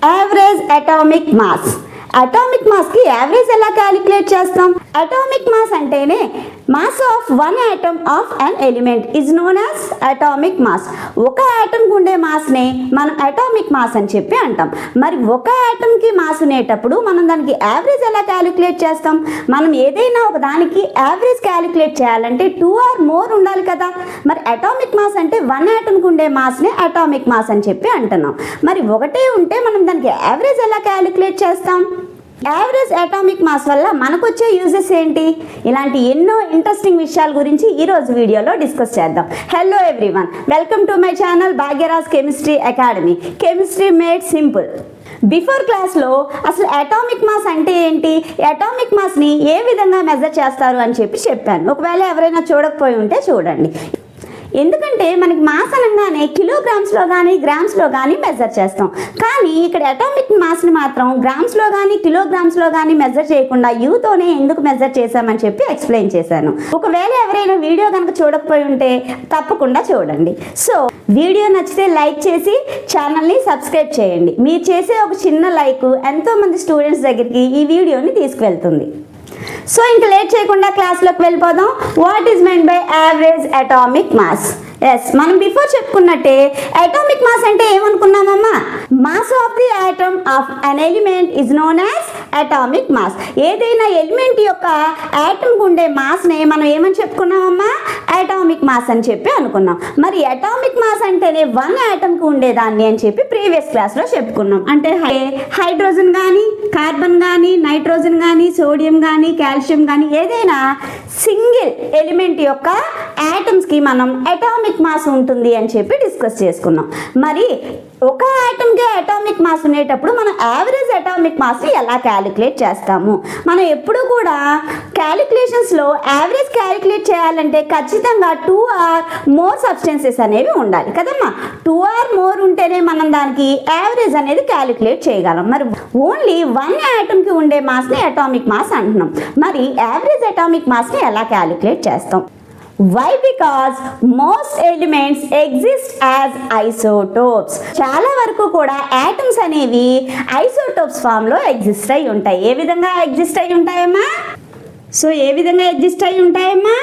Average atomic mass. Atomic మాస్కి average ఎలా calculate చేస్తాం? అటామిక్ మాస్ అంటేనే mass of one atom of an element is known as atomic mass. ఒక ఆటంకి ఉండే మాస్నే మనం అటామిక్ మాస్ అని చెప్పి అంటాం. మరి ఒక ఆటంకి మాస్ ఉండేటప్పుడు మనం దానికి యావరేజ్ ఎలా క్యాలిక్యులేట్ చేస్తాం? మనం ఏదైనా ఒక దానికి యావరేజ్ క్యాలిక్యులేట్ చేయాలంటే 2 or more ఉండాలి కదా. మరి అటామిక్ మాస్ అంటే వన్ ఆటంకి ఉండే మాస్నే అటామిక్ మాస్ అని చెప్పి అంటున్నాం. మరి ఒకటే ఉంటే మనం దానికి యావరేజ్ ఎలా క్యాలిక్యులేట్ చేస్తాం? యావరేజ్ అటామిక్ మాస్ వల్ల మనకు వచ్చే యూజెస్ ఏంటి? ఇలాంటి ఎన్నో ఇంట్రెస్టింగ్ విషయాల గురించి ఈరోజు వీడియోలో డిస్కస్ చేద్దాం. Hello everyone, welcome to my channel Bhagyaraj chemistry academy, chemistry made simple. Before క్లాస్లో అసలు అటామిక్ మాస్ అంటే ఏంటి, అటామిక్ మాస్ని ఏ విధంగా మెజర్ చేస్తారు అని చెప్పాను. ఒకవేళ ఎవరైనా చూడకపోయి ఉంటే చూడండి. ఎందుకంటే మనకి మాస్ అనగానే కిలోగ్రామ్స్లో కానీ గ్రామ్స్లో కానీ మెజర్ చేస్తాం. కానీ ఇక్కడ అటామిక్ మాస్ని మాత్రం గ్రామ్స్లో కానీ కిలోగ్రామ్స్లో కానీ మెజర్ చేయకుండా యూతోనే ఎందుకు మెజర్ చేశామని చెప్పి ఎక్స్ప్లెయిన్ చేశాను. ఒకవేళ ఎవరైనా వీడియో కనుక చూడకపోయి ఉంటే తప్పకుండా చూడండి. సో వీడియో నచ్చితే లైక్ చేసి ఛానల్ని సబ్స్క్రైబ్ చేయండి. మీరు చేసే ఒక చిన్న లైక్ ఎంతోమంది స్టూడెంట్స్ దగ్గరికి ఈ వీడియోని తీసుకువెళ్తుంది. సో ఇంకా లేట్ చేయకుండా క్లాస్లోకి వెళ్ళిపోదాం. What is meant by average atomic mass? Yes, మనం బిఫోర్ చెప్పుకున్నట్టే అటామిక్ మాస్ అంటే ఏమనుకున్నామమ్మా? Mass of the atom of an element is known as atomic mass. ఏదైనా ఎలిమెంట్ యొక్క ఆటమ్కి ఉండే మాస్నే మనం ఏమని చెప్పుకున్నామమ్మా? అటామిక్ మాస్ అని చెప్పి అనుకున్నాం. మరి అటామిక్ మాస్ అంటేనే వన్ ఆటమ్కి ఉండేదాన్ని అని చెప్పి ప్రీవియస్ క్లాస్లో చెప్పుకున్నాం. అంటే హైడ్రోజన్ కానీ, కార్బన్ కానీ, నైట్రోజన్ కానీ, సోడియం కానీ, కాల్షియం కానీ ఏదైనా సింగిల్ ఎలిమెంట్ యొక్క ఆటమ్స్కి మనం అటామిక్ మాస్ ఉంటుంది అని చెప్పి డిస్కస్ చేసుకున్నాం. మరి ఒక ఆటమ్కి అటామిక్ మాస్ ఉండేటప్పుడు మనం యావరేజ్ అటామిక్ మాస్ని ఎలా క్యాలిక్యులేట్ చేస్తాము? మనం ఎప్పుడు కూడా క్యాలిక్యులేషన్స్లో యావరేజ్ క్యాలిక్యులేట్ చేయాలంటే ఖచ్చితంగా 2 or more సబ్స్టెన్సెస్ అనేవి ఉండాలి కదమ్మా. 2 or more ఉంటేనే మనం దానికి యావరేజ్ అనేది క్యాలిక్యులేట్ చేయగలం. మరి ఓన్లీ వన్ ఆటమ్కి ఉండే మాస్ని అటామిక్ మాస్ అంటున్నాం. మరి యావరేజ్ అటామిక్ మాస్ని ఎలా క్యాలిక్యులేట్ చేస్తాం? Why? Because most elements exist as isotopes. చాలా వరకు కూడా ఆటమ్స్ అనేవి ఐసోటోప్స్ ఫామ్లో ఎగ్జిస్ట్ అయి ఉంటాయి. ఏ విధంగా ఎగ్జిస్ట్ అయి ఉంటాయమ్మా? ఏ విధంగా ఎగ్జిస్ట్ అయి ఉంటాయమ్మా?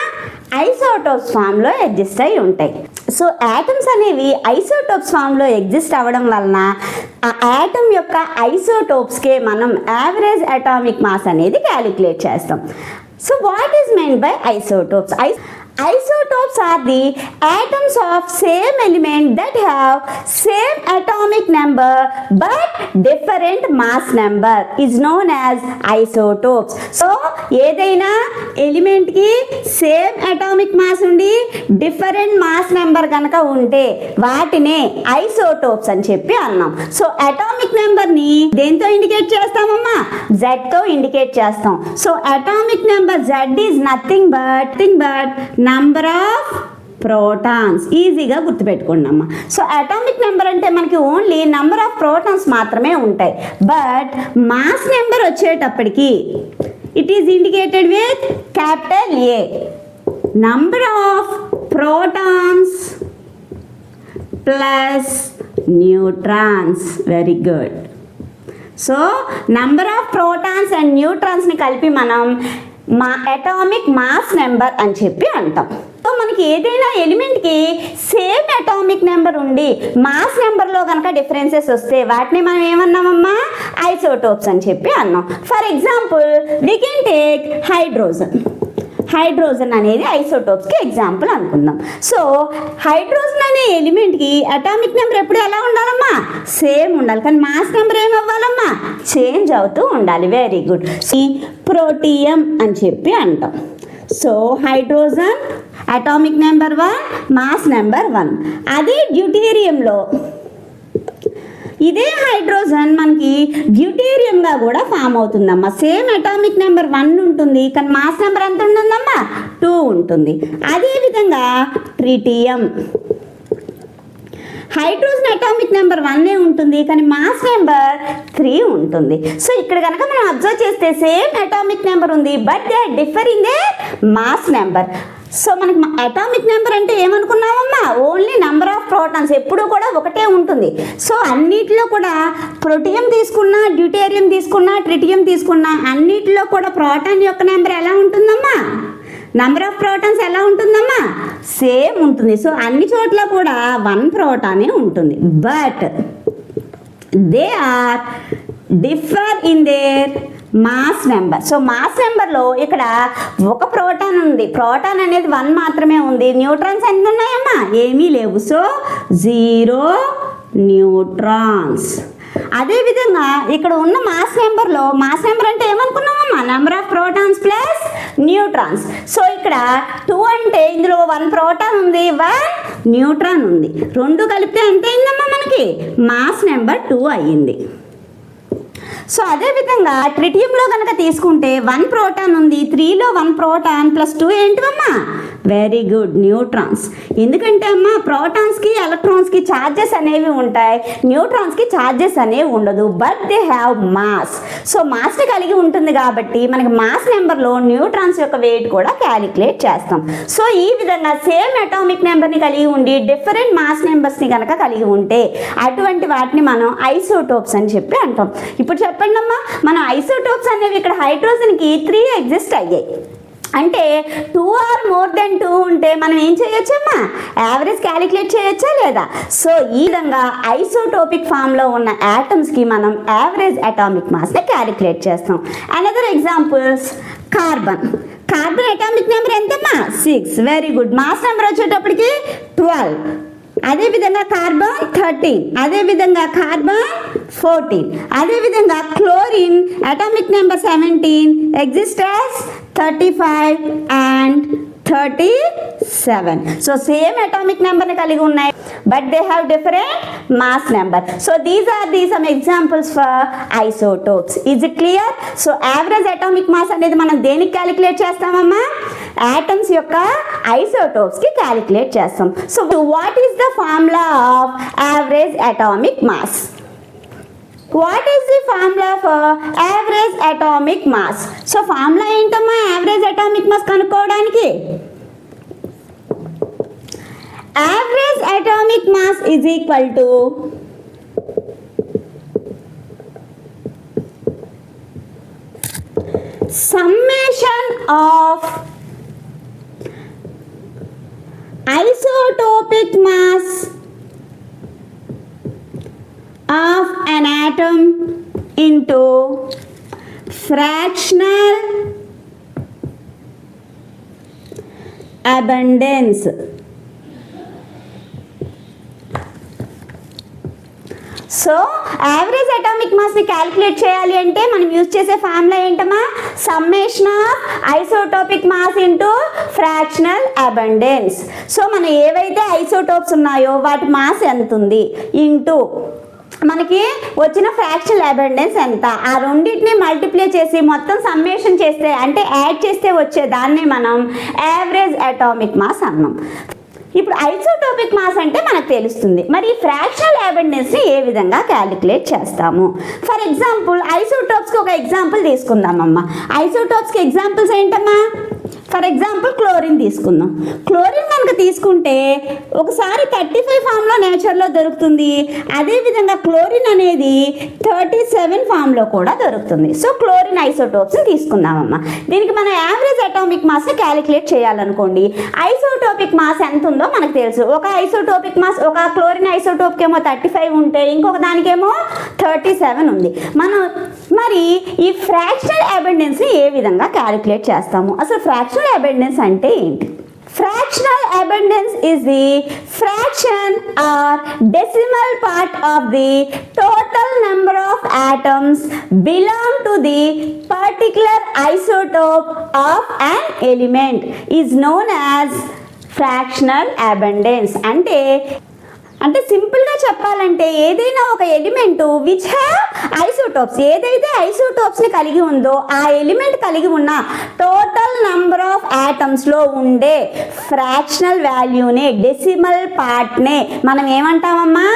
ఐసోటోప్స్ ఫామ్లో ఎగ్జిస్ట్ అయి ఉంటాయి. సో ఆటమ్స్ అనేవి ఐసోటోప్స్ ఫామ్లో ఎగ్జిస్ట్ అవ్వడం వలన ఆ ఆటమ్ యొక్క ఐసోటోప్స్కే మనం యావరేజ్ అటామిక్ మాస్ అనేది క్యాలిక్యులేట్ చేస్తాం. So what is main by isotopes? Isotopes are the atoms of same element that have same atomic number but different mass number is known as isotopes. So ఏదైనా element కి same atomic mass ఉండి different mass number కనుక ఉంటే వాటినే isotopes అని చెప్పి అన్నాం. So atomic number ని దేంతో ఇండికేట్ చేస్తామమ్మా? Z తో ఇండికేట్ చేస్తాం. So atomic number Z is nothing but number of protons. ఈజీగా గుర్తుపెట్టుకోండి అమ్మ. సో అటామిక్ నెంబర్ అంటే మనకి ఓన్లీ నంబర్ ఆఫ్ ప్రోటాన్స్ మాత్రమే ఉంటాయి. బట్ మాస్ నెంబర్ వచ్చేటప్పటికి it is indicated with capital A. Number of protons plus neutrons. Very good. So number of protons and న్యూట్రాన్స్ని కలిపి మనం అటామిక్ మాస్ నెంబర్ అని చెప్పి అంటాం. సో మనకి ఏదైనా ఎలిమెంట్కి సేమ్ అటామిక్ నెంబర్ ఉండి మాస్ నెంబర్లో కనుక డిఫరెన్సెస్ వస్తే వాటిని మనం ఏమన్నామమ్మా? ఐసోటోప్స్ అని చెప్పి అన్నాం. For example we can take hydrogen అనేది ఐసోటోప్స్కి ఎగ్జాంపుల్ అనుకుందాం. సో హైడ్రోజన్ అనే ఎలిమెంట్కి అటామిక్ నెంబర్ ఎప్పుడు ఎలా ఉండాలమ్మా? సేమ్ ఉండాలి. కానీ మాస్ నెంబర్ ఏమవ్వాలమ్మా? చేంజ్ అవుతూ ఉండాలి. Very good. ప్రోటియం అని చెప్పి అంటాం. So hydrogen atomic number 1, mass number 1. అదే డ్యూటేరియంలో ఇదే హైడ్రోజన్ మనకి డ్యూటేరియంగా కూడా ఫామ్ అవుతుందమ్మా. సేమ్ అటామిక్ నెంబర్ 1 ఉంటుంది, కానీ మాస్ నెంబర్ ఎంత ఉంటుందమ్మా? 2 ఉంటుంది. అదేవిధంగా ట్రిటియం హైడ్రోజన్ అటామిక్ నెంబర్ 1 ఉంటుంది, కానీ మాస్ నెంబర్ 3 ఉంటుంది. సో ఇక్కడ కనుక మనం అబ్జర్వ్ చేస్తే సేమ్ అటామిక్ నెంబర్ ఉంది, but they are differ in the mass number. So మనకి అటామిక్ నెంబర్ అంటే ఏమనుకున్నామమ్మా, ఓన్లీ నెంబర్ ఆఫ్ ప్రోటాన్స్ ఎప్పుడూ కూడా ఒకటే ఉంటుంది. సో అన్నిటిలో కూడా ప్రోటియం తీసుకున్నా, డ్యూటేరియం తీసుకున్నా, ట్రిటియం తీసుకున్నా అన్నిటిలో కూడా ప్రోటాన్ యొక్క నెంబర్ ఎలా ఉంటుందమ్మా, నెంబర్ ఆఫ్ ప్రోటాన్స్ ఎలా ఉంటుందమ్మా, సేమ్ ఉంటుంది. సో అన్ని చోట్ల కూడా 1 ప్రోటానే ఉంటుంది. But they are differ in their mass number. So mass నెంబర్లో ఇక్కడ ఒక ప్రోటాన్ ఉంది, ప్రోటాన్ అనేది 1 మాత్రమే ఉంది. న్యూట్రాన్స్ ఎన్ని ఉన్నాయమ్మా, ఏమీ లేవు. So 0 neutrons. అదేవిధంగా ఇక్కడ ఉన్న మాస్ నెంబర్లో, మాస్ నెంబర్ అంటే ఏమనుకున్నామమ్మా, number of protons plus neutrons. So ఇక్కడ 2 అంటే ఇందులో 1 ప్రోటాన్ ఉంది, 1 న్యూట్రాన్ ఉంది. 2 కలిపితే ఎంత అయిందమ్మా మనకి, మాస్ నెంబర్ 2 అయ్యింది. సో అదేవిధంగా ట్రిటియంలో కనుక తీసుకుంటే 1 ప్రోటాన్ ఉంది, 3లో 1 ప్రోటాన్ ప్లస్ 2 ఏంటివమ్మా, వెరీ గుడ్, న్యూట్రాన్స్. ఎందుకంటే అమ్మా ప్రోటాన్స్కి ఎలక్ట్రాన్స్కి ఛార్జెస్ అనేవి ఉంటాయి, న్యూట్రాన్స్కి ఛార్జెస్ అనేవి ఉండదు. But they have mass. So మాస్ని కలిగి ఉంటుంది కాబట్టి మనకి మాస్ నెంబర్లో న్యూట్రాన్స్ యొక్క వెయిట్ కూడా క్యాలిక్యులేట్ చేస్తాం. సో ఈ విధంగా సేమ్ అటామిక్ నెంబర్ని కలిగి ఉండి డిఫరెంట్ మాస్ నెంబర్స్ని కనుక కలిగి ఉంటే అటువంటి వాటిని మనం ఐసోటోప్స్ అని చెప్పి అంటాం. ఇప్పుడు చెప్పండి అమ్మా, మన ఐసోటోప్స్ అనేవి ఇక్కడ హైడ్రోజన్కి 3 ఎగ్జిస్ట్ అయ్యాయి. అంటే 2 ఆర్ మోర్ దెన్ 2 ఉంటే మనం ఏం చేయొచ్చమ్మా, యావరేజ్ క్యాలిక్యులేట్ చేయొచ్చా లేదా. సో ఈ విధంగా ఐసోటోపిక్ ఫామ్లో ఉన్న యాటమ్స్కి మనం యావరేజ్ అటామిక్ మాస్ని క్యాలిక్యులేట్ చేస్తాం. Another examples, carbon. Carbon atomic number ఎంతమ్మా, 6. Very good. మాస్ నెంబర్ వచ్చేటప్పటికి 12. అదేవిధంగా కార్బన్ 13, అదేవిధంగా కార్బన్ 14, అదేవిధంగా chlorine atomic number 17, exist as 35 and 37. So same atomic నెంబర్ని కలిగి ఉన్నాయి, but they have different mass number. So these are some examples for isotopes. Is it clear? So average atomic mass అనేది మనం దేనికి calculate చేస్తామమ్మా, atoms యొక్క ఐసోటోప్స్కి calculate చేస్తాం. So what is the formula of average atomic mass? What is the formula for average atomic mass? So formula ఏంటమ్మా average atomic mass కనుక్కోవడానికి? Average atomic mass is equal to summation of isotopic mass of an atom into fractional abundance. So average atomic మాస్ని calculate చేయాలి అంటే మనం use చేసే formula ఏంటమ్మా, summation of isotopic mass into fractional abundance. So మనం ఏవైతే isotopes ఉన్నాయో వాటి మాస్ ఎంత ఉంది ఇంటూ మనకి వచ్చిన ఫ్రాక్షనల్ అబండెన్స్ ఎంత, ఆ రెండింటిని మల్టిప్లై చేసి మొత్తం సమ్మేషన్ చేస్తే అంటే యాడ్ చేస్తే వచ్చే దాన్ని మనం యావరేజ్ అటామిక్ మాస్ అన్నాం. ఇప్పుడు ఐసోటోపిక్ మాస్ అంటే మనకు తెలుస్తుంది, మరి ఫ్రాక్షనల్ అబండెన్స్ని ఏ విధంగా క్యాలిక్యులేట్ చేస్తాము? ఫర్ ఎగ్జాంపుల్ ఐసోటోప్స్కి ఒక ఎగ్జాంపుల్ తీసుకుందామమ్మా. ఐసోటోప్స్కి ఎగ్జాంపుల్స్ ఏంటమ్మా, ఫర్ ఎగ్జాంపుల్ క్లోరిన్ తీసుకుందాం. క్లోరిన్ కనుక తీసుకుంటే ఒకసారి 35 ఫామ్లో నేచర్లో దొరుకుతుంది, అదేవిధంగా క్లోరిన్ అనేది 37 ఫామ్లో కూడా దొరుకుతుంది. సో క్లోరిన్ ఐసోటోప్స్ని తీసుకుందామమ్మా. దీనికి మనం యావరేజ్ అటామిక్ మాస్ని క్యాలిక్యులేట్ చేయాలనుకోండి, ఐసోటోపిక్ మాస్ ఎంత ఉందో మనకు తెలుసు. ఒక ఐసోటోపిక్ మాస్, ఒక క్లోరిన్ ఐసోటోప్కి ఏమో 35 ఉంటే ఇంకొక దానికేమో 37 ఉంది. మరి ఈ ఫ్రాక్షనల్ అబండెన్స్ని ఏ విధంగా క్యాలిక్యులేట్ చేస్తాము? అసలు ఫ్రాక్షనల్ abundance అంటే ఏంటి? Fractional abundance is the fraction or decimal part of the total number of atoms belong to the particular isotope of an element is known as fractional abundance. అంటే సింపుల్గా చెప్పాలంటే ఏదైనా ఒక ఎలిమెంట్ విచ్ హ్యావ్ ఐసోటోప్స్, ఏదైతే ఐసోటోప్స్ని కలిగి ఉందో ఆ element కలిగి ఉన్న టోటల్ నంబర్ ఆఫ్ యాటమ్స్లో ఉండే ఫ్రాక్షనల్ వాల్యూనే, డెసిమల్ పార్ట్నే మనం ఏమంటామమ్మా,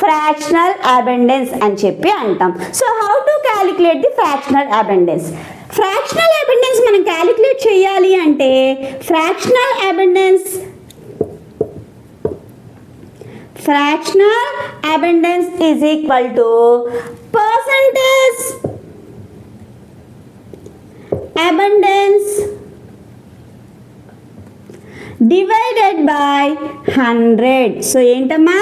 ఫ్రాక్షనల్ అబండెన్స్ అని చెప్పి అంటాం. So how to calculate the fractional abundance. Fractional abundance మనం క్యాలిక్యులేట్ చేయాలి అంటే fractional abundance is equal to percentage abundance divided by 100. So ఏంటమ్మా,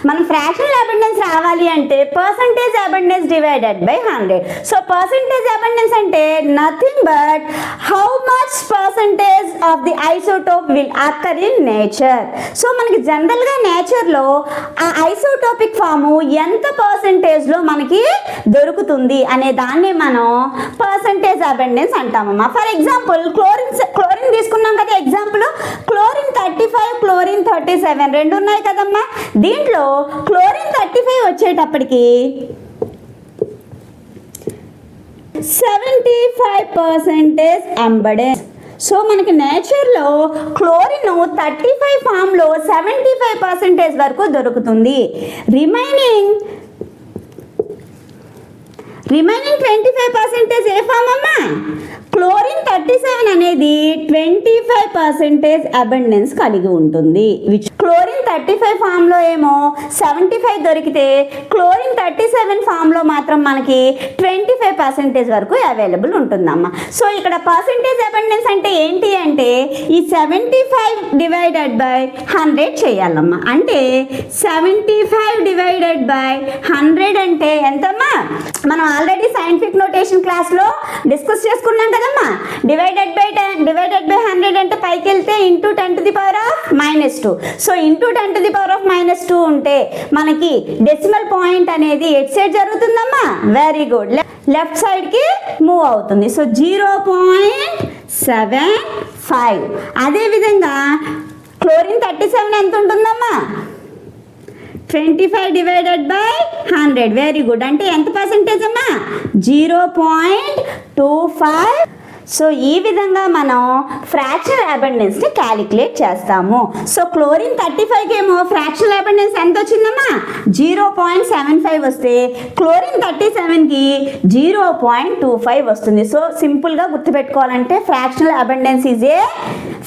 మనం ఫ్రాక్షనల్ అబెండెన్స్ రావాలి అంటే percentage abundance divided by 100. So percentage abundance అంటే nothing but how much percentage of the isotope will occur in nature. So మనకి జనరల్గా నేచర్లో ఆ isotopic form ఎంత పర్సంటేజ్లో మనకి దొరుకుతుంది అనే దాన్ని మనం పర్సంటేజ్ అబెండెన్స్ అంటామమ్మా. ఫర్ ఎగ్జాంపుల్ క్లోరిన్ తీసుకున్నాం కదా ఎగ్జాంపుల్, క్లోరిన్ 35 క్లోరిన్ 37 రెండు ఉన్నాయి కదమ్మా. దీంట్లో క్లోరిన్ 35 వచ్చేటప్పటికి 75% అంబడెన్స్. సో మనకి నేచర్లో క్లోరిన్ 35 ఫామ్లో 75% వరకు దొరుకుతుంది. రిమైనింగ్ 25% ఏ ఫామ్ అమ్మా, క్లోరిన్ 37 అనేది 25% అబెండెన్స్ కలిగి ఉంటుంది. క్లోరిన్ 35 ఫామ్లో ఏమో 75 దొరికితే క్లోరిన్ 37 ఫామ్లో మాత్రం మనకి 25% వరకు అవైలబుల్ ఉంటుందమ్మా. సో ఇక్కడ పర్సంటేజ్ అబెండెన్స్ అంటే ఏంటి అంటే ఈ 75 డివైడెడ్ బై 100 చేయాలమ్మా. అంటే 75 డివైడెడ్ బై 100 అంటే ఎంతమ్మా, మనం ఆల్రెడీ సైంటిఫిక్ నోటేషన్ క్లాస్లో డిస్కస్ చేసుకున్నాం కదమ్మా. డివైడెడ్ బై 100 అంటే పైకి వెళ్తే ఇంటూ 10⁻². సో ఇంటూ 10⁻² ఉంటే మనకి డెసిమల్ పాయింట్ అనేది ఎట్ సైడ్ జరుగుతుందమ్మా. వెరీ గుడ్, లెఫ్ట్ సైడ్కి మూవ్ అవుతుంది. సో 0.75. అదేవిధంగా క్లోరిన్ 37 ఎంత ఉంటుందమ్మా, 25 డివైడెడ్ బై 100. వెరీ గుడ్, అంటే ఎంత పర్సెంటేజ్ అమ్మా, 0.25. సో ఈ విధంగా మనం ఫ్రాక్షనల్ అబెండెన్స్ని క్యాలిక్యులేట్ చేస్తాము. సో క్లోరిన్ 35కి ఏమో ఫ్రాక్షనల్ అబెండెన్స్ ఎంత వచ్చిందమ్మా, 0.75 వస్తే క్లోరిన్ 37కి 0.25 వస్తుంది. సో సింపుల్గా గుర్తుపెట్టుకోవాలంటే fractional abundance is a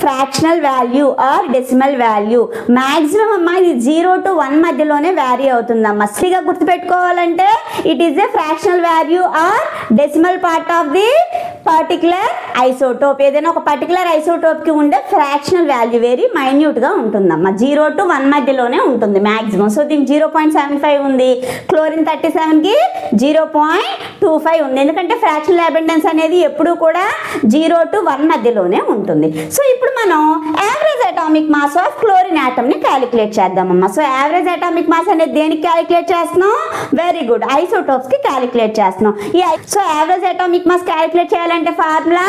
fractional value or decimal value. Maximum అమ్మా ఇది 0 to 1 మధ్యలోనే వ్యారీ అవుతుందమ్మా. స్ట్రిగా గుర్తుపెట్టుకోవాలంటే it is a fractional value or decimal part of the particular isotope. ఏదైనా ఒక పర్టికులర్ ఐసోటోప్కి ఉండే ఫ్రాక్షనల్ వాల్యూ వెరీ మైన్యూట్గా ఉంటుందమ్మా. 0 to 1 మధ్యలోనే ఉంటుంది మ్యాక్సిమం. సో దీనికి 0.75 ఉంది, క్లోరిన్ 37కి 0.25 ఉంది. ఎందుకంటే ఫ్రాక్షనల్ అబెండెన్స్ అనేది ఎప్పుడూ కూడా 0 to 1 మధ్యలోనే ఉంటుంది. సో ఇప్పుడు మనం average atomic mass of chlorine ఆటమ్ని క్యాలిక్యులేట్ చేద్దామమ్మా. సో యావరేజ్ అటామిక్ మాస్ అనేది దేనికి క్యాలిక్యులేట్ చేస్తున్నాం, వెరీ గుడ్, ఐసోటోప్స్కి క్యాలిక్యులేట్ చేస్తున్నాం. So average atomic mass calculate చేయాలంటే formula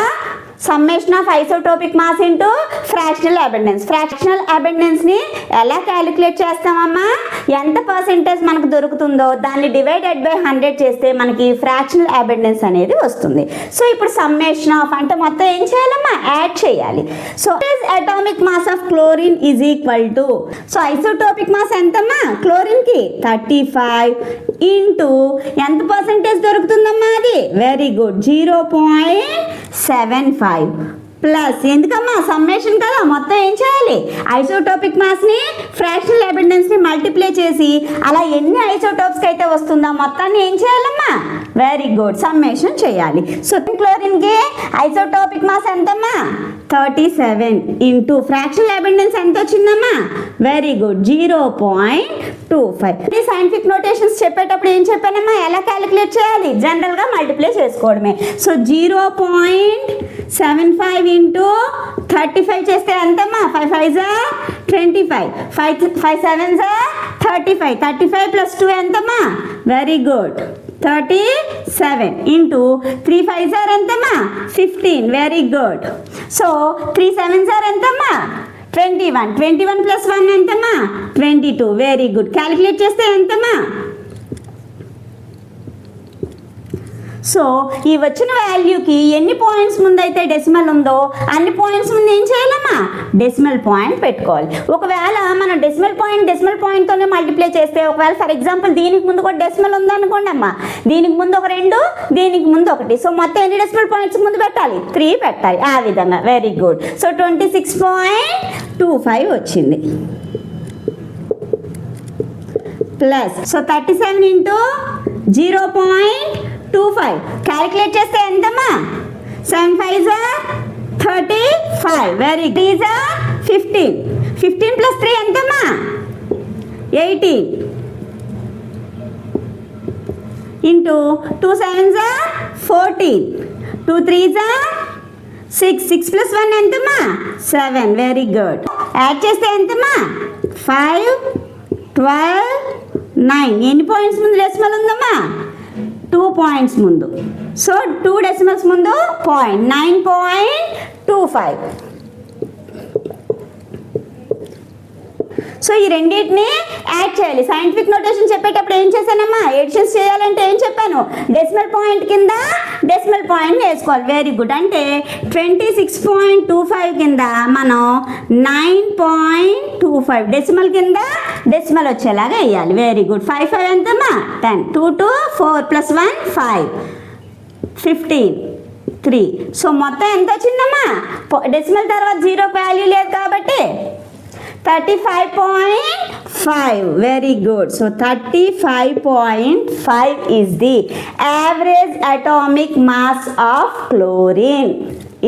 summation of isotopic mass into fractional abundance. Fractional అబెండెన్స్ని ఎలా క్యాలిక్యులేట్ చేస్తామమ్మా, ఎంత పర్సెంటేజ్ మనకు దొరుకుతుందో దాన్ని డివైడెడ్ బై 100 చేస్తే మనకి ఫ్రాక్షనల్ అబెండెన్స్ అనేది వస్తుంది. సో ఇప్పుడు సమ్మేషన్ ఆఫ్ అంటే మొత్తం ఏం చేయాలమ్మా, యాడ్ చేయాలి. So atomic mass of chlorine is equal to, so isotopic mass ఎంతమ్మా క్లోరిన్కి 35 ఇంటూ ఎంత పర్సెంటేజ్ దొరుకుతుందమ్మా, అది వెరీ గుడ్ 0.75 ప్లస్ ఎందుకమ్మా సమ్మేషన్ కదా, మొత్తం ఏం చేయాలి, ఐసోటోపిక్ మాస్ని ఫ్రాక్షనల్ అబెండెన్స్ని మల్టిప్లై చేసి అలా ఎన్ని ఐసోటోప్స్కి అయితే వస్తుందో మొత్తాన్ని ఏం చేయాలమ్మా, వెరీ గుడ్ సమ్మేషన్ చేయాలి. సో క్లోరిన్కి ఐసోటోపిక్ మాస్ ఎంతమ్మా 37 ఇంటూ ఫ్రాక్షనల్ అబెండెన్స్ ఎంత వచ్చిందమ్మా, వెరీ గుడ్ 0.25. ఈ సైంటిఫిక్ నోటేషన్స్ చెప్పేటప్పుడు ఏం చెప్పానమ్మా, ఎలా క్యాలిక్యులేట్ చేయాలి, జనరల్గా మల్టిప్లై చేసుకోవడమే. సో 0.75 ఇంటూ 35 చేస్తే ఎంతమ్మా, 5 5 25, 5 7 35, 35 ప్లస్ 2 ఎంతమ్మా, వెరీ గుడ్ 37 ఇంటూ 3 5 ఎంతమ్మా 15, వెరీ గుడ్. సో 3 7 ఎంతమ్మా 21, 21 ప్లస్ 1 ఎంతమ్మా 22, వెరీ గుడ్. క్యాలిక్యులేట్ చేస్తే ఎంతమ్మా సో ఈ వచ్చిన వాల్యూకి ఎన్ని పాయింట్స్ ముందు అయితే డెసిమల్ ఉందో అన్ని పాయింట్స్ ముందు ఏం చేయాలమ్మా, డెసిమల్ పాయింట్ పెట్టుకోవాలి. ఒకవేళ మనం డెసిమల్ పాయింట్తోనే మల్టిప్లై చేస్తే, ఒకవేళ ఫర్ ఎగ్జాంపుల్ దీనికి ముందు కూడా డెసిమల్ ఉందనుకోండి అమ్మా, దీనికి ముందు ఒక 2, దీనికి ముందు 1, సో మొత్తం ఎన్ని డెసిమల్ పాయింట్స్ ముందు పెట్టాలి, 3 పెట్టాలి. ఆ విధంగా. Very good. సో 26.25 వచ్చింది ప్లస్, సో 37 ఇంటూ 0.25 క్యాలిక్యులేట్ చేస్తే ఎంతమ్మా, 7 5 35. Very good. 15 15 ప్లస్ 3 ఎంతమ్మా, 18 ఇంటూ 2 7 14, 2 3 6, 6 ప్లస్ 1 ఎంతమ్మా, 7. Very good. యాడ్ చేస్తే ఎంతమ్మా, 5 12 9. ఎన్ని పాయింట్స్ ముందు డెసిమల్ ఉందమ్మా, 2 పాయింట్స్ ముందు. సో 2 డెసిమల్స్ ముందు పాయింట్, 9.25. సో ఈ రెండింటిని యాడ్ చేయాలి. సైంటిఫిక్ నోటేషన్ చెప్పేటప్పుడు ఏం చేశానమ్మా, ఎడిషన్స్ చేయాలంటే ఏం చెప్పాను, డెసిమల్ పాయింట్ కింద డెసిమల్ పాయింట్ వేసుకోవాలి. Very good. అంటే 26.25 కింద మనం 9.25 డెసిమల్ కింద డెసిమల్ వచ్చేలాగా వేయాలి. Very good. 5 5 ఎంతమ్మా, 10. 2 2 4 ప్లస్ 1 5, 15 3. సో మొత్తం ఎంత వచ్చిందమ్మా, డెసిమల్ తర్వాత 0 వాల్యూ లేదు కాబట్టి 35.5. Very good. So 35.5 is the average atomic mass of chlorine.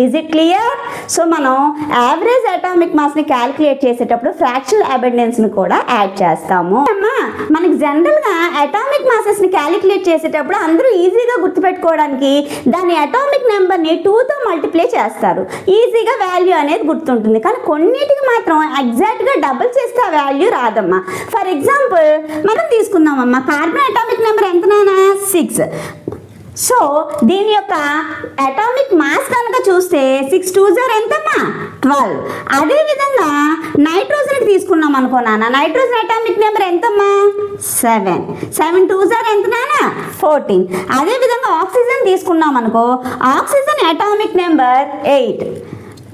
Is it clear? So మనం యావరేజ్ అటామిక్ మాస్ని క్యాలిక్యులేట్ చేసేటప్పుడు ఫ్రాక్షనల్ అబెండెన్స్ని కూడా యాడ్ చేస్తాము. అమ్మా మనకి జనరల్గా అటామిక్ మాసెస్ని క్యాలిక్యులేట్ చేసేటప్పుడు అందరూ ఈజీగా గుర్తుపెట్టుకోవడానికి దాని అటామిక్ నెంబర్ని 2తో మల్టిప్లై చేస్తారు, ఈజీగా వాల్యూ అనేది గుర్తుంటుంది. కానీ కొన్నిటికి మాత్రం ఎగ్జాక్ట్గా డబుల్ చేస్తే ఆ వాల్యూ రాదమ్మా. ఫర్ ఎగ్జాంపుల్ మనం తీసుకుందామమ్మా, కార్బన్ అటామిక్ నెంబర్ ఎంతనా, 6. సో దీని యొక్క అటామిక్ మాస్ కనుక చూస్తే 6 2s ఎంతమ్మా, 12. అదేవిధంగా నైట్రోజన్ తీసుకున్నాం అనుకో నాన్న, నైట్రోజన్ అటామిక్ నెంబర్ ఎంతమ్మా, 7. 7 2s ఎంత నాన్న, 14. అదేవిధంగా ఆక్సిజన్ తీసుకున్నాం అనుకో, ఆక్సిజన్ అటామిక్ నెంబర్ 8.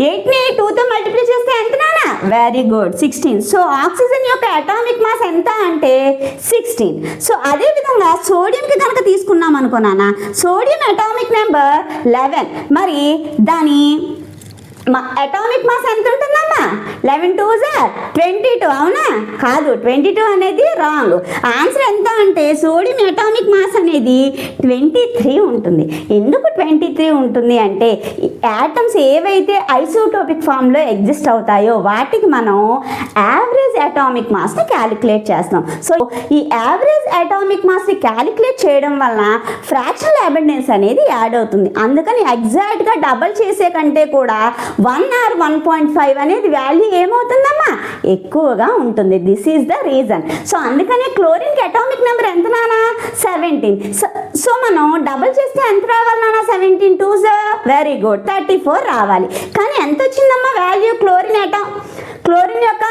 8ని 2తో మల్టిప్లై చేస్తే ఎంత నాన్న, వెరీ గుడ్, 16. సో ఆక్సిజన్ యొక్క అటామిక్ మాస్ ఎంత అంటే 16. సో అదేవిధంగా సోడియంకి కనుక తీసుకున్నాం అనుకో నాన్న, సోడియం అటామిక్ నెంబర్ 11. మరి దాని అటామిక్ మాస్ ఎంత ఉంటుందమ్మా, 11 2s 22. అవునా? కాదు, 22 అనేది రాంగ్. ఆన్సర్ ఎంత అంటే సోడియం అటామిక్ మాస్ అనేది 23 ఉంటుంది. ఎందుకు 23 ఉంటుంది అంటే యాటమ్స్ ఏవైతే ఐసోటోపిక్ ఫామ్లో ఎగ్జిస్ట్ అవుతాయో వాటికి మనం యావరేజ్ అటామిక్ మాస్ని క్యాలిక్యులేట్ చేస్తాం. సో ఈ యావరేజ్ అటామిక్ మాస్ని క్యాలిక్యులేట్ చేయడం వలన ఫ్రాక్షనల్ అబెండెన్స్ అనేది యాడ్ అవుతుంది. అందుకని ఎగ్జాక్ట్గా డబల్ చేసే కంటే కూడా 1 or 1.5 అనేది వాల్యూ ఏమవుతుందమ్మా, ఎక్కువగా ఉంటుంది. This is the reason. So అందుకనే క్లోరిన్కి అటామిక్ నెంబర్ ఎంత నానా, 17. సో మనం డబుల్ చేస్తే ఎంత రావాలి నాన్న, 17 2s వెరీ గుడ్ 34 రావాలి. కానీ ఎంత వచ్చిందమ్మా వాల్యూ, క్లోరిన్ యొక్క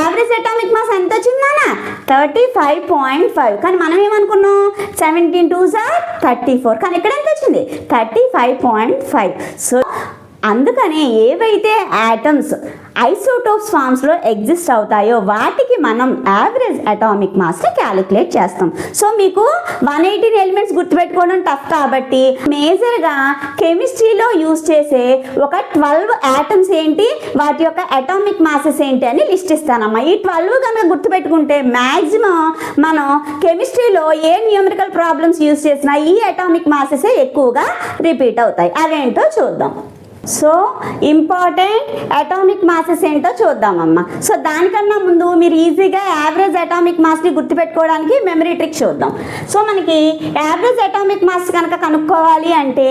యావరేజ్ అటామిక్ మాస్ ఎంత వచ్చిందన్నా, 35.5. కానీ మనం ఏమనుకున్నాం, 17 2s 34. కానీ ఇక్కడ ఎంత వచ్చింది, 35.5. సో అందుకనే ఏవైతే యాటమ్స్ ఐసోటోప్స్ ఫామ్స్లో ఎగ్జిస్ట్ అవుతాయో వాటికి మనం యావరేజ్ అటామిక్ మాస్ని క్యాలిక్యులేట్ చేస్తాం. సో మీకు 118 ఎలిమెంట్స్ గుర్తుపెట్టుకోవడం టఫ్ కాబట్టి మేజర్గా కెమిస్ట్రీలో యూజ్ చేసే ఒక 12 యాటమ్స్ ఏంటి, వాటి యొక్క అటామిక్ మాసెస్ ఏంటి అని లిస్ట్ ఇస్తానమ్మా. ఈ 12 కనుక గుర్తుపెట్టుకుంటే మ్యాక్సిమం మనం కెమిస్ట్రీలో ఏ న్యూమరికల్ ప్రాబ్లమ్స్ యూజ్ చేసినా ఈ అటామిక్ మాసెసే ఎక్కువగా రిపీట్ అవుతాయి. అవేంటో చూద్దాం. సో ఇంపార్టెంట్ అటామిక్ మాసెస్ ఏంటో చూద్దామమ్మా. సో దానికన్నా ముందు మీరు ఈజీగా యావరేజ్ అటామిక్ మాస్ని గుర్తుపెట్టుకోవడానికి మెమరీ ట్రిక్ చూద్దాం. సో మనకి యావరేజ్ అటామిక్ మాస్ కనుక కనుక్కోవాలి అంటే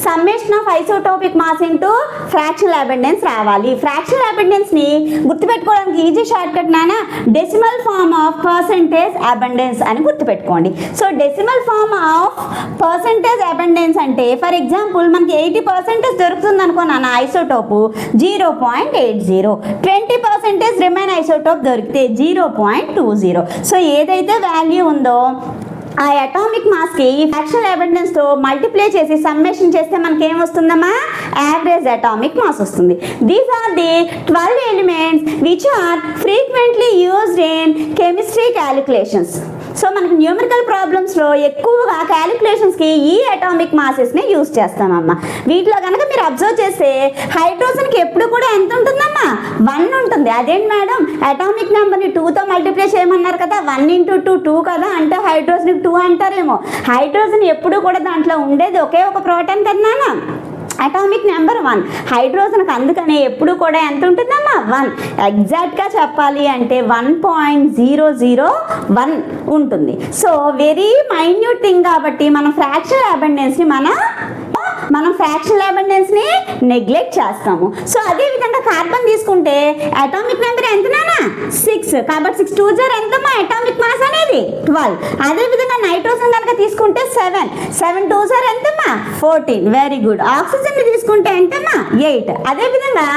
summation of isotopic mass into fractional abundance రావాలి. ఫ్రాక్షనల్ అబెండెన్స్ని గుర్తుపెట్టుకోవడానికి ఈజీ షార్ట్ కట్ నానా, decimal form of percentage abundance అని గుర్తుపెట్టుకోండి. So decimal form of percentage abundance అంటే ఫర్ ఎగ్జాంపుల్ మనకి 80% దొరుకుతుంది అనుకో నాన్న ఐసోటోపు, 0.80. 20% రిమైన్ ఐసోటోప్ దొరికితే 0.20. సో ఏదైతే వాల్యూ ఉందో ఆ అటామిక్ మాస్కి ఈ ఫ్రాక్షనల్ అబెండెన్స్తో మల్టిప్లై చేసి సమ్మేషన్ చేస్తే మనకి ఏం వస్తుందమ్మా, యావరేజ్ అటామిక్ మాస్ వస్తుంది. These are the 12 elements which are frequently used in chemistry calculations. So మనకి న్యూమరికల్ ప్రాబ్లమ్స్లో ఎక్కువగా క్యాలిక్యులేషన్స్కి ఈ అటామిక్ మాసెస్ని యూజ్ చేస్తామమ్మా. వీటిలో కనుక మీరు అబ్జర్వ్ చేస్తే హైడ్రోజన్కి ఎప్పుడు కూడా ఎంత ఉంటుందమ్మా, 1 ఉంటుంది. అదేంటి మేడం అటామిక్ నెంబర్ని 2తో మల్టిప్లై చేయమన్నారు కదా, 1 × 2 2 కదా, అంటే హైడ్రోజన్కి 2 అంటారేమో. హైడ్రోజన్ ఎప్పుడు కూడా దాంట్లో ఉండేది ఒకే ఒక ప్రోటాన్ కదనా, అటామిక్ నెంబర్ 1. హైడ్రోజన్కి అందుకనే ఎప్పుడు కూడా ఎంత ఉంటుందమ్మా, 1. ఎగ్జాక్ట్గా చెప్పాలి అంటే 1.001 ఉంటుంది. సో వెరీ మైన్యూట్ థింగ్ కాబట్టి మనం ఫ్రాక్షనల్ అబెండెన్స్ని నెగ్లెక్ట్ చేస్తాము. సో అదేవిధంగా కార్బన్ తీసుకుంటే అటామిక్ నెంబర్ ఎంతనా, 6. కాబట్టి 6 2 జార్ ఎంతమ్మా అటామిక్ మాస్ అనేది 12. అదేవిధంగా నైట్రోజన్ కనుక తీసుకుంటే 7 7 2 జార్ ఎంతమ్మా 14. Very good. ఆక్సిజన్ తీసుకుంటే ఎంతమ్మా 8. అదేవిధంగా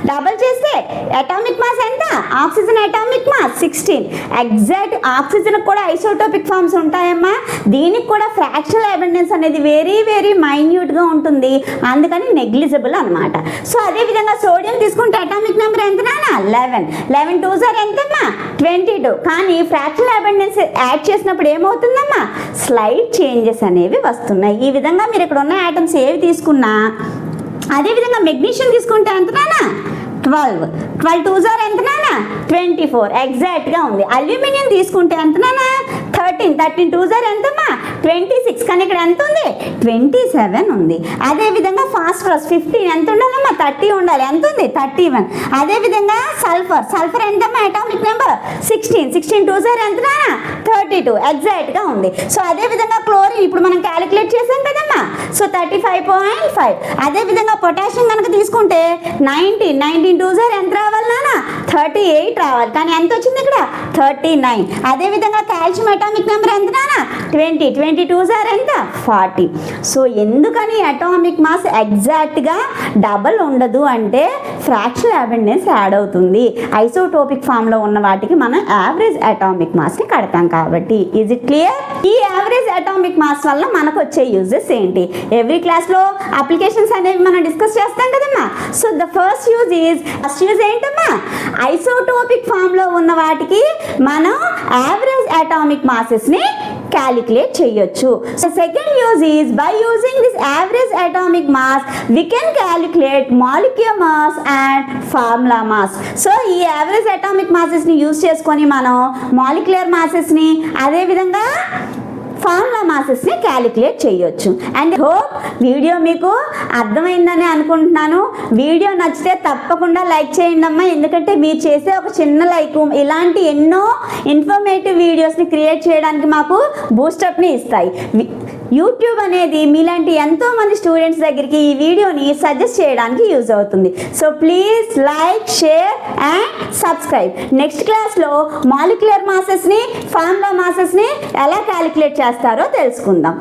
డబల్ చేస్తే అటామిక్ మాస్ ఎంత, oxygen atomic mass 16. Exact oxygen కూడా ఐసోటోపిక్ ఫార్మ్స్ ఉంటాయమ్మా. దీనికి కూడా ఫ్రాక్షనల్ అబెండెన్స్ అనేది వెరీ వెరీ మైన్యూట్గా ఉంటుంది, అందుకని నెగ్లిజిబుల్ అనమాట. సో అదేవిధంగా సోడియం తీసుకుంటే అటామిక్ నెంబర్ ఎంతనా 11 11 2 జార్ ఎంతమ్మా 22. కానీ ఫ్రాక్షనల్ అబెండెన్స్ యాడ్ చేసినప్పుడు ఏమవుతుందమ్మా, స్లైట్ చేంజెస్ అనేవి వస్తున్నాయి. ఈ విధంగా మీరు ఇక్కడ ఉన్న ఆటమ్స్ ఏవి తీసుకున్నా, అదేవిధంగా మెగ్నీషియం తీసుకుంటే ఎంతనా 12 12 2 జార్ ఎంతనా 24. ఎగ్జాక్ట్గా ఉంది. అల్యూమినియం తీసుకుంటే ఎంతనా 13 13 2 జార్ ఎంతమ్మా 26. కానీ ఇక్కడ ఎంత ఉంది 27 ఉంది. అదేవిధంగా ఫాస్ఫరస్ 15 ఎంత ఉండాలమ్మా 30 ఉండాలి, ఎంత ఉంది 31. అదేవిధంగా సల్ఫర్ ఎంతమ్మా అటామిక్ నెంబర్ 16 16 2 జార్ ఎంతనా 32. ఎగ్జాక్ట్గా ఉంది. సో అదేవిధంగా క్లోరిన్ ఇప్పుడు మనం క్యాలిక్యులేట్ చేసాం కదమ్మా, సో 35.5. అదేవిధంగా పొటాషియం కనుక తీసుకుంటే 19 2 జార్ ఎంత రావాలి నాన్న 38 రావాలి, కానీ ఎంత వచ్చింది ఇక్కడ 39. అదేవిధంగా కాల్షియం అటామిక్ నెంబర్ ఎంత నాన్న 20 22 జార్ ఎంత 40. సో ఎందుకని అటామిక్ మాస్ ఎగ్జాక్ట్గా డబల్ ఉండదు అంటే ఫ్రాక్షనల్ అబెండెన్స్ యాడ్ అవుతుంది. ఐసోటోపిక్ ఫామ్లో ఉన్న వాటికి మనం యావరేజ్ అటామిక్ మాస్ని కడతాం కాబట్టి. Is it clear? ఈ యావరేజ్ అటామిక్ మాస్ వల్ల మనకు వచ్చే యూజెస్ ఏంటి, ఎవ్రీ క్లాస్లో అప్లికేషన్స్ అనేవి మనం డిస్కస్ చేస్తాం కదమ్మా. సో ద ఫస్ట్ యూజ్ ఏంటమ్మా, ఐసోటోపిక్ ఫామ్లో ఉన్న వాటికి మనం యావరేజ్ అటామిక్ మాసెస్ని క్యాలిక్యులేట్ చేయొచ్చు. So second use is by using this average atomic mass we can calculate molecular mass and formula mass. So ఈ యావరేజ్ అటామిక్ మాసెస్ని యూజ్ చేసుకొని మనం మాలిక్యులర్ మాసెస్ని అదేవిధంగా ఫార్ములా మాసెస్ని క్యాలిక్యులేట్ చేయొచ్చు. అండ్ హోప్ వీడియో మీకు అర్థమైందని అనుకుంటున్నాను. వీడియో నచ్చితే తప్పకుండా లైక్ చేయండి అమ్మా, ఎందుకంటే మీరు చేసే ఒక చిన్న లైక్ ఇలాంటి ఎన్నో ఇన్ఫర్మేటివ్ వీడియోస్ని క్రియేట్ చేయడానికి మాకు బూస్టప్ని ఇస్తాయి. యూట్యూబ్ అనేది మీలాంటి ఎంతోమంది స్టూడెంట్స్ దగ్గరికి ఈ వీడియోని సజెస్ట్ చేయడానికి యూజ్ అవుతుంది. So please like, share and subscribe. Next క్లాస్లో మాలిక్యులర్ మాసెస్ని ఫార్ములా మాసెస్ని ఎలా క్యాలిక్యులేట్ చేస్తారో తెలుసుకుందాం.